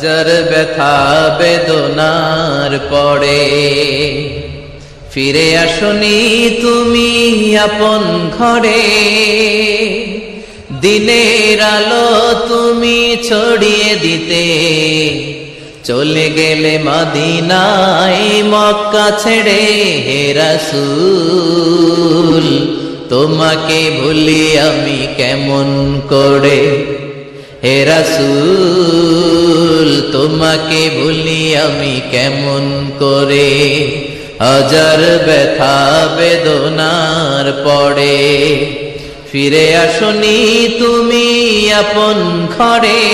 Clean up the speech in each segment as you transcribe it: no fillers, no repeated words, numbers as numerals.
হাজার ব্যথা বেদনার পরে ফিরে আসনি তুমি আপন ঘরে, দিনের আলো তুমি ছড়িয়ে দিতে চলে গেলে মদিনায় মক্কা ছেড়ে। হে রাসূল তোমাকে ভুলি আমি কেমন করে, হে রাসূল তোমাকে ভুলি আমি কেমন করে। হাজার ব্যথা বেদনার পরে ফিরে আসনি তুমি আপন ঘরে,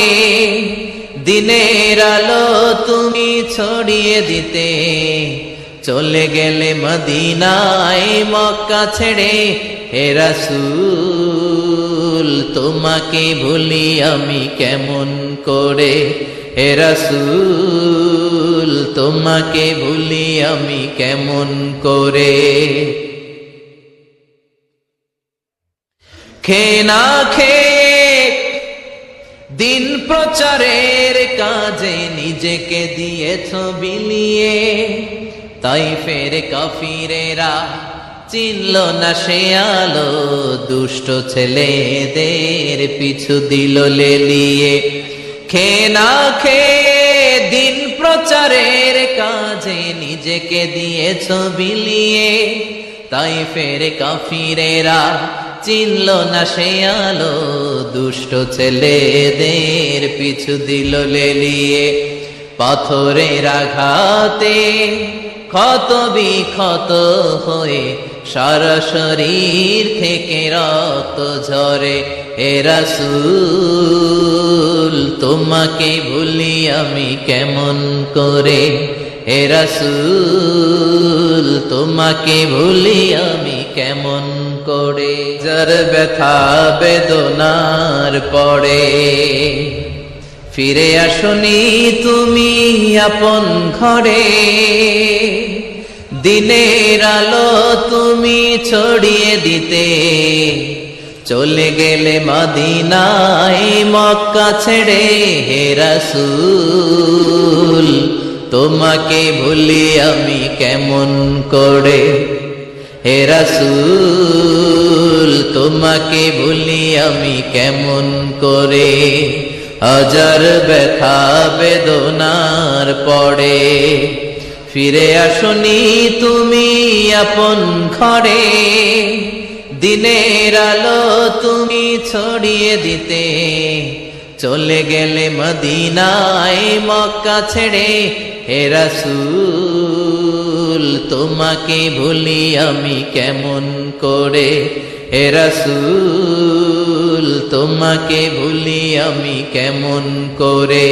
দিনের আলো তুমি ছড়িয়ে দিতে চলে গেলে মদিনায় মক্কা ছেড়ে। হে রাসূল তোমাকে ভুলি আমি কেমন করে, হে রাসূল তোমাকে ভুলি আমি কেমন করে। খেয়ে না খেয়ে দিন প্রচারের কাজে নিজেকে দিয়েছ বিলিয়ে, তাইফের কাফিরেরা চিনল না সে আলো, দুষ্ট ছেলেদের পিছু দিল লেলিয়ে। খেয়ে না খেয়ে দিন প্রচারের কাজে নিজেকে দিয়েছ বিলিয়ে, তাইফের কাফিরেরা চিনল না সে আলো, দুষ্ট ছেলেদের পিছু দিল লেলিয়ে। পাথরের আঘাতে ক্ষত বিক্ষত হয়ে সারা শরীর থেকে রক্ত ঝরে। হে রাসূল তোমাকে ভুলি আমি কেমন করে, হে রাসূল তোমাকে ভুলি আমি কেমন করে। যার ব্যথা বেদনার পরে ফিরে আসনি তুমি আপন ঘরে, দিনের আলো তুমি ছড়িয়ে দিতে চলে গেলে মদিনায় মক্কা ছেড়ে। হে রাসূল তোমাকে ভুলি আমি কেমন করে, হে রাসূল তোমাকে ভুলি আমি কেমন করে। হাজার ব্যথা বেদনার পরে ফিরে আসনি তুমি আপন ঘরে, দিনের আলো তুমি ছড়িয়ে দিতে চলে গেলে মদিনায় মক্কা ছেড়ে। হে রাসূল তোমাকে ভুলি আমি কেমন করে, হে রাসূল তোমাকে ভুলি আমি কেমন করে।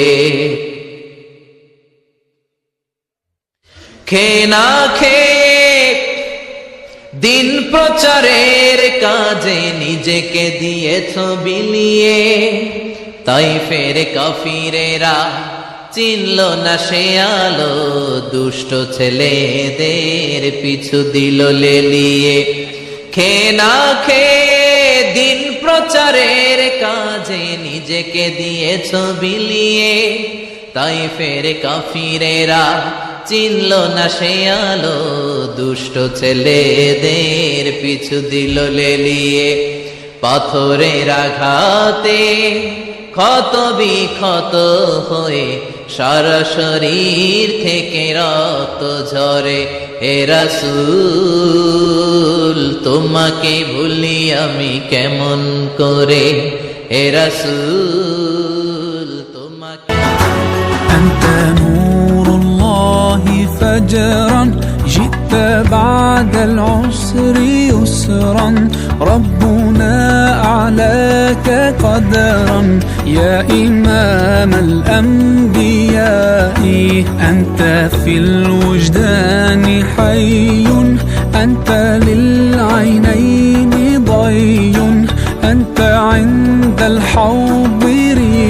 খেয়ে না খেয়ে দিন প্রচারের কাজে নিজেকে দিয়েছ বিলিয়ে, তাইফের কাফিরেরা চিনল না সে আলো, দুষ্ট ছেলেদের পিছু দিল লেলিয়ে। খেয়ে না খেয়ে দিন প্রচারের কাজে নিজেকে দিয়েছ বিলিয়ে, তাইফের কাফিরেরা চিনল না সে আলো, দুষ্ট ছেলেদের পিছু দিল লেলিয়ে। পাথরের আঘাতে ক্ষত বিক্ষত হয়ে সারা শরীর থেকে রক্ত ঝরে। হে রাসূল তোমাকে ভুলি আমি কেমন করে, হে রাসূল তোমাকে। আনতা নূরুল্লাহি ফাজরান জিতা বাদাল উসরি ইউসরান ربنا أعلاك قدرا يا إمام الأنبياء أنت في الوجدان حي أنت للعينين ضي أنت عند الحوض ري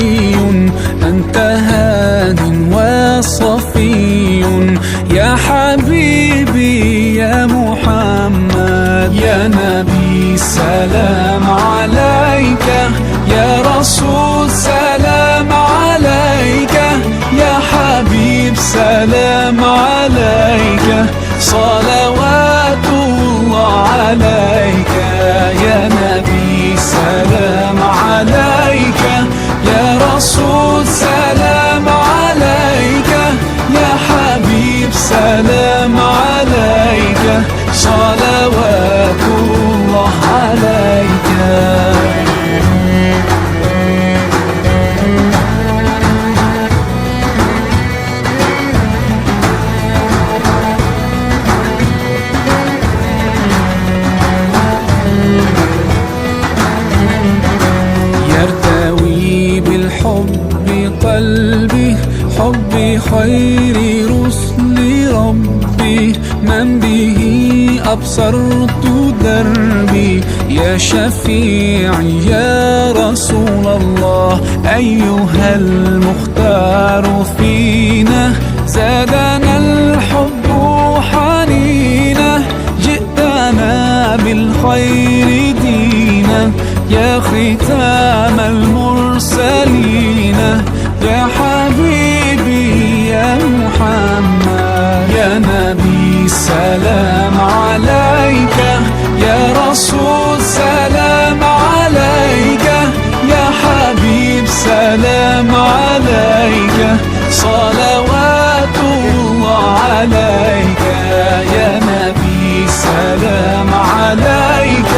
أنت هاد وصفي يا حبيبي يا محمد يا نبي سلام عليك يا رسول سلام عليك يا صلوات الله عليك يا نبي سلام عليك يا رسول سلام عليك يا حبيب سلام عليك صلوات الله عليك يرتوي بالحب قلبي حب خير رسل ربي من به أبصرت دربي يا شفيعي يا رسول الله أيها المختار فينا زادنا الحب حنينا جئتنا بالخير دينا يا ختام المرسلين يا حبيبي يا محمد يا نبي سلام عليك يا رسول سلام عليك يا حبيب سلام عليك صلوات الله عليك يا نبي سلام عليك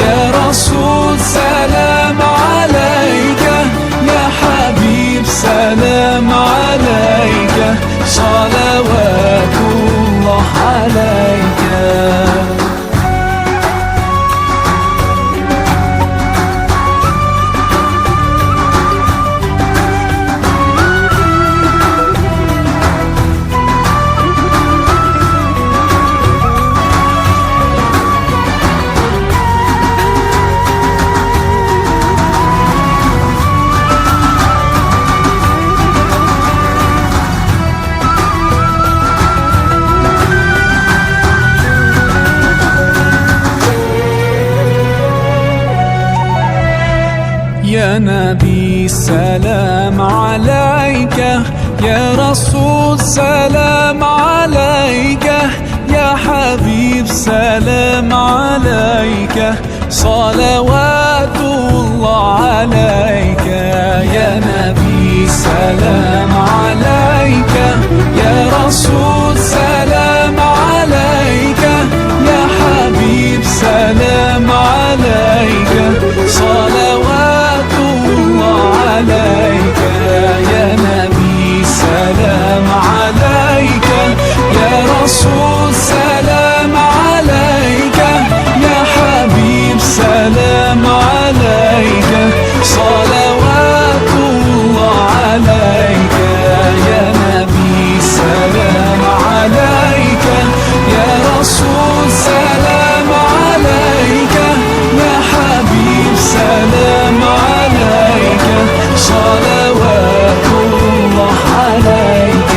يا رسول سلام عليك يا حبيب سلام عليك صلوات الله عليك يا نبي سلام عليك يا رسول سلام عليك يا حبيب سلام عليك صلوات الله عليك يا نبي سلام عليك يا رسول سلام عليك يا حبيب سلام عليك صلوات الله عليك يا نبي سلام عليك يا رسول سلام عليك يا حبيب سلام عليك صلوات الله عليك يا نبي سلام عليك يا رسول سلام عليك يا حبيب سلام عليك صلوات الله عليك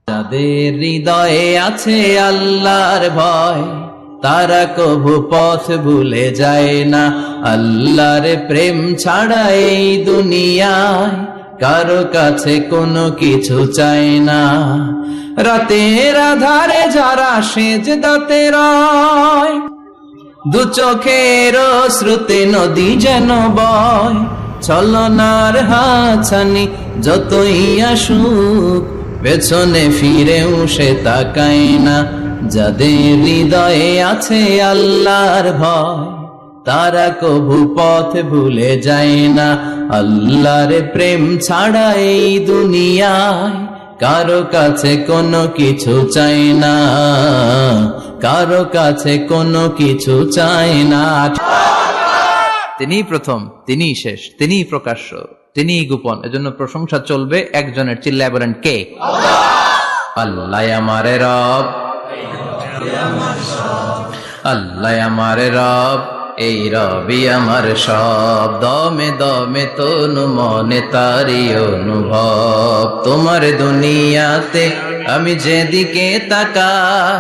যাদের হৃদয়ে আছে আল্লাহর ভয় তারা কভু পথ ভুলে যায় না আল্লাহর প্রেম ছাড়া এই দুনিয়ায় কারো কাছে কোনো কিছু চায় না রাতের আধারে যারা সেজদাতে রয় দু চোখের শ্রুতে নদী যেন বয় ছলনার হাতছানি যতই আসুক পেছনে ফিরেও সে তাকায় না যাদের হৃদয়ে আছে আল্লাহর ভয় তারা কভু পথ ভুলে যায় না আল্লাহর প্রেম ছাড়া এই দুনিয়ায় কারো কাছে কোনো কিছু চায় না কারো কাছে কোনো কিছু চায় না তিনিই প্রথম তিনিই শেষ তিনিই প্রকাশ্য তিনিই গোপন এজন্য প্রশংসা চলবে একজনের চিল্লায় বলেন কে আল্লাহ আমার রব, আল্লাহ আমার রব, এই রবি আমার সব। দমে দমে তনু মনে তারি অনুভব। তোমার দুনিয়াতে আমি যেদিকে তাকাই,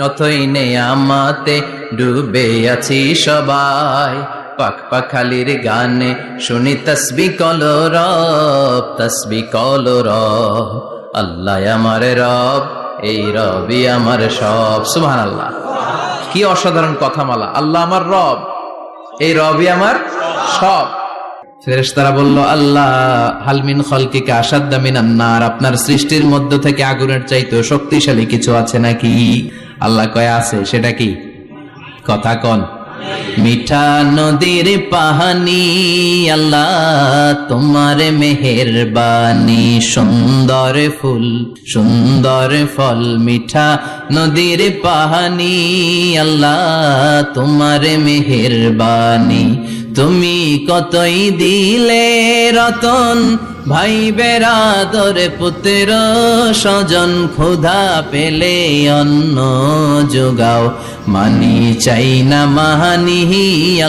অথই নেই আমাতে ডুবে আছি সবাই। পাক পাখালির গানে শুনি তসবিহ কলরব, তসবিহ কলরব। আল্লাহ আমার রব, এই রবি আমার সব। সুবহানাল্লাহ, কি অসাধারণ কথামালা। আল্লাহ আমার রব, এই রবি আমার সব। ফেরেশতারা বলল, আল্লাহ হালমিন খলকিকা আসাদ্দা মিনান নার, আপনার সৃষ্টির মধ্য থেকে আগুনের চাইতেও শক্তিশালী কিছু আছে নাকি? আল্লাহ কয় আছে। সেটা কি? কথা কন। মিঠা নদীর পাহানি, আল্লাহ তোমার মেহেরবানি। সুন্দর ফুল সুন্দর ফল, মিঠা নদীর পাহানি, আল্লাহ তোমার মেহেরবানি। তুমি কতই দিলে রতন, ভাই বেরাদর পুত্র স্বজন। ক্ষুধা পেলে অন্ন যোগাও, মানি চাই না মাহানি,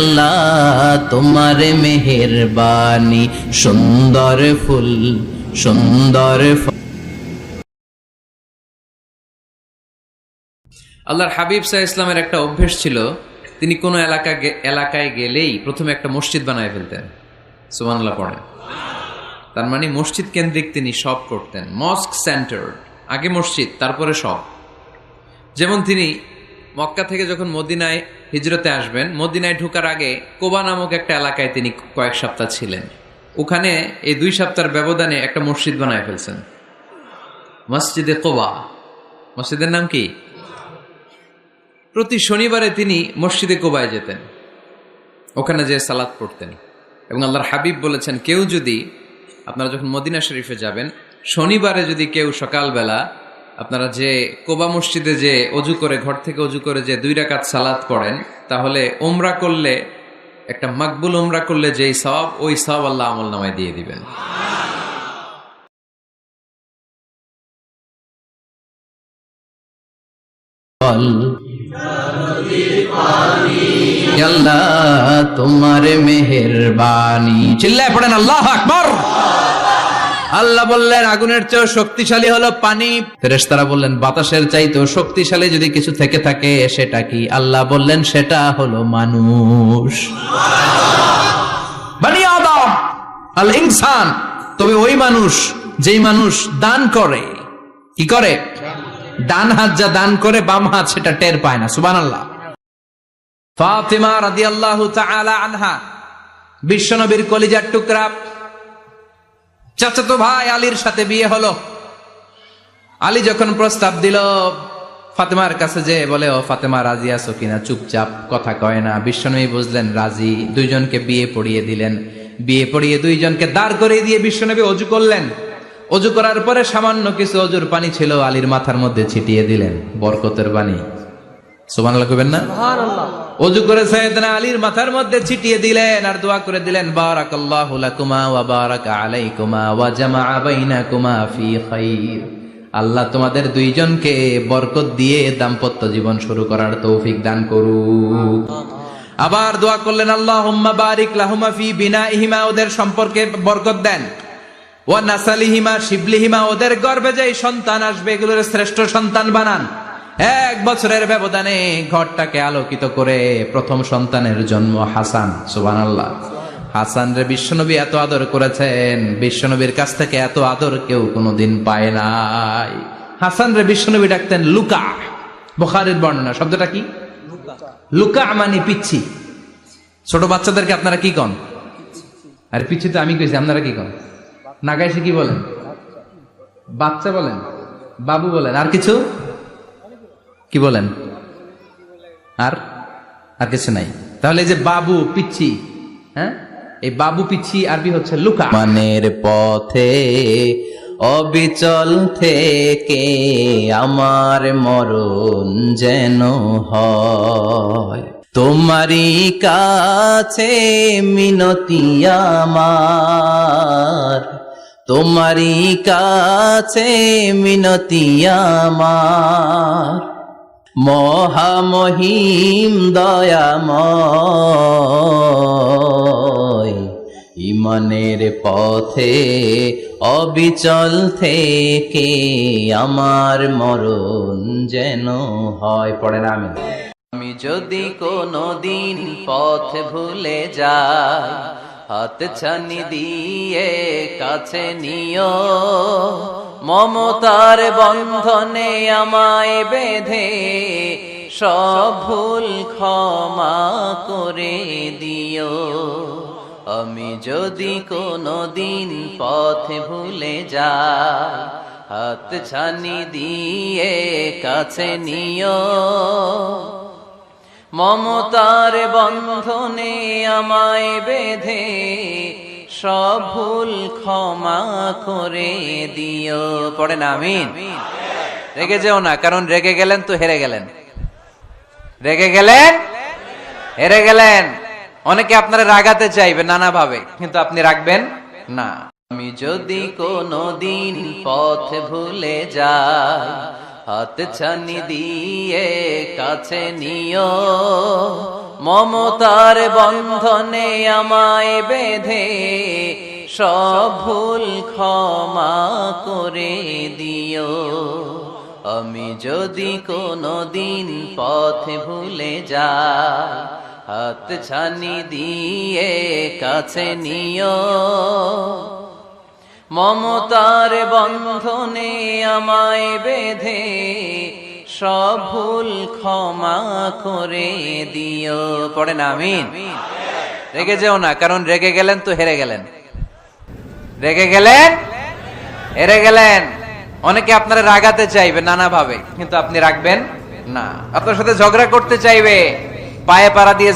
আল্লাহ তোমার মেহেরবানি। সুন্দর ফুল সুন্দর ফল। আল্লাহর হাবিব সাল্লাল্লাহু আলাইহি ইসলামের একটা অভ্যেস ছিল, তিনি কোনো এলাকায় গেলেই প্রথমে একটা মসজিদ বানায় ফেলতেন। সুবহানাল্লাহ পড়েন। তার মানে মসজিদ কেন্দ্রিক তিনি সব করতেন, মস্ক সেন্টার্ড। আগে মসজিদ, তারপরে সব। যেমন তিনি মক্কা থেকে যখন মদিনায় হিজরতে আসবেন, মদিনায় ঢোকার আগে কোবা নামক একটা এলাকায় তিনি কয়েক সপ্তাহ ছিলেন। ওখানে এই 2 সপ্তাহের ব্যবধানে একটা মসজিদ বানায় ফেলছেন, মসজিদে কোবা। মসজিদের নাম কি? প্রতি শনিবারে তিনি মসজিদে কোবায় যেতেন, ওখানে যে সালাত পড়তেন। এবং আল্লাহর হাবিব বলেছেন, কেউ যদি, আপনারা যখন মদিনা শরীফে যাবেন, শনিবারে যদি কেউ সকালবেলা আপনারা যে কোবা মসজিদে যে অজু করে, ঘর থেকে অজু করে যে 2 রাকাত সালাত পড়েন, তাহলে উমরা করলে, একটা মাকবুল উমরা করলে যেই সওয়াব, ওই সওয়াব আল্লাহ আমলনামায় দিয়ে দিবেন। আল্লাহ তোমার মেহেরবানি। চিল্লায় পড়েন আল্লাহু আকবার। আল্লাহ বললেন, আগুনের চেয়েও শক্তিশালী হলো পানি। ফেরেশতারা বললেন, বাতাসের চাইতেও শক্তিশালী যদি কিছু থেকে থাকে সেটা কি? আল্লাহ বললেন, সেটা হলো মানুষ। বনি আদম, আল ইনসান। তবে ওই মানুষ, যেই মানুষ দান করে। কি করে? ডান হাত যা দান করে, বাম হাত সেটা টের পায় না। সুবহানাল্লাহ। ফাতিমা রাদিয়াল্লাহু তাআলা আনহা, বিশ্বনবীর কলিজার টুকরা, চাচাতো ভাই আলীর সাথে বিয়ে হলো। আলী যখন প্রস্তাব দিল ফাতেমার কাছে, যে বলে, ও ফাতেমা রাজি আছো কিনা? চুপচাপ, কথা কয় না। বিশ্বনবী বুঝলেন রাজি, 2 জনকে বিয়ে পড়িয়ে দিলেন। বিয়ে পড়িয়ে 2 জনকে দাঁড় করিয়ে দিয়ে বিশ্বনবী অজু করলেন। অজু করার পরে সামান্য কিছু অজুর পানি ছিল, আলীর মাথার মধ্যে ছিটিয়ে দিলেন, বরকতের পানি। সুবহানাল্লাহ কইবেন না? সুবহানাল্লাহ। অজু করে সাইয়েদনা আলীর মাথার মধ্যে ছিটিয়ে দিলেন আর দোয়া করে দিলেন, বারাকাল্লাহু লাকুমা ওয়া বারাকা আলাইকুমা ওয়া জামাআ বাইনাকুমা ফি খাইর। আল্লাহ তোমাদের 2 জনকে বরকত দিয়ে দাম্পত্য জীবন শুরু করার তৌফিক দান করুক। আবার দোয়া করলেন, আল্লাহুম্মা বারিক লাহুমা ফি বিনাইহিমা, ওদের সম্পর্কে বরকত দেন। ওয়া নাসালিহিমা, শিবলিহিমা, ওদের গর্ভে যে সন্তান আসবে এগুলোর শ্রেষ্ঠ সন্তান বানান। 1 বছরের ব্যবধানে ঘরটাকে আলোকিত করে প্রথম সন্তানের জন্ম হাসান। সুবহানাল্লাহ। হাসান রে বিশ্বনবী এত আদর করেছেন, বিশ্বনবীর কাছ থেকে এত আদর কেউ কোনোদিন পায় নাই। হাসান রে বিশ্বনবী ডাকতেন লুকা। বুখারীর বর্ণনা। শব্দটা কি? লুকা মানে পিচ্ছি। ছোট বাচ্চাদেরকে আপনারা কি কন? আর পিচ্ছি তো আমি কইছি, আপনারা কি কন? নাগাইছে কি বলেন? বাচ্চা বলেন, বাবু বলেন, আর কিছু কি বলেন? আর আর কিছু নাই। তাহলে এই যে বাবু, পিচ্ছি, হ্যাঁ, এই বাবু পিচ্ছি আরবি হচ্ছে লুকা। মানের পথে অবিচল থেকে আমার মরণ যেন হয়, তোমারই কাছে মিনতি আমার, তোমারই কাছে মিনতি আমার, মহামহিম দয়াময়, ইমানের পথে অবিচল থেকে আমার মরণ যেন হয়। পড়েন আমিন। আমি যদি কোনো দিন পথ ভুলে যাই, হাত ছানি দিয়ে কাছে নিও, মমতার বন্ধনে আমায় বেঁধে সব ভুল ক্ষমা করে দিও। আমি যদি কোনো দিন পথ ভুলে যাই, হাত ছানি দিয়ে কাছে নিও, মমতার বন্ধনে আমায় বেঁধে সব ভুল ক্ষমা করে দিও। পড়েন আমিন। রেগে যেও না, কারণ রেগে গেলেন তো হেরে গেলেন, রেগে গেলেন হেরে গেলেন। অনেকে আপনারা রাগাতে চাইবে নানা ভাবে, কিন্তু আপনি রাখবেন না। আমি যদি কোনো দিন পথ ভুলে যাই, হাত ছানি দিয়ে কাছে নিও, মমতার বন্ধনে আমায় বেঁধে সব ভুল ক্ষমা করে দিও। আমি যদি কোনো দিন পথ ভুলে যাই, হাত ছানি দিয়ে কাছে নিও, মমতার বন্ধনে আমায় বেঁধে সব ভুল ক্ষমা করে দিও। পড়েন আমিন। রেগে যেও না, কারণ রেগে গেলেন তো হেরে গেলেন, রেগে গেলেন হেরে গেলেন। অনেকে আপনারা রাগাতে চাইবে নানা ভাবে, কিন্তু আপনি রাখবেন না। আপনার সাথে ঝগড়া করতে চাইবে, পায়ে পাড়া দিয়ে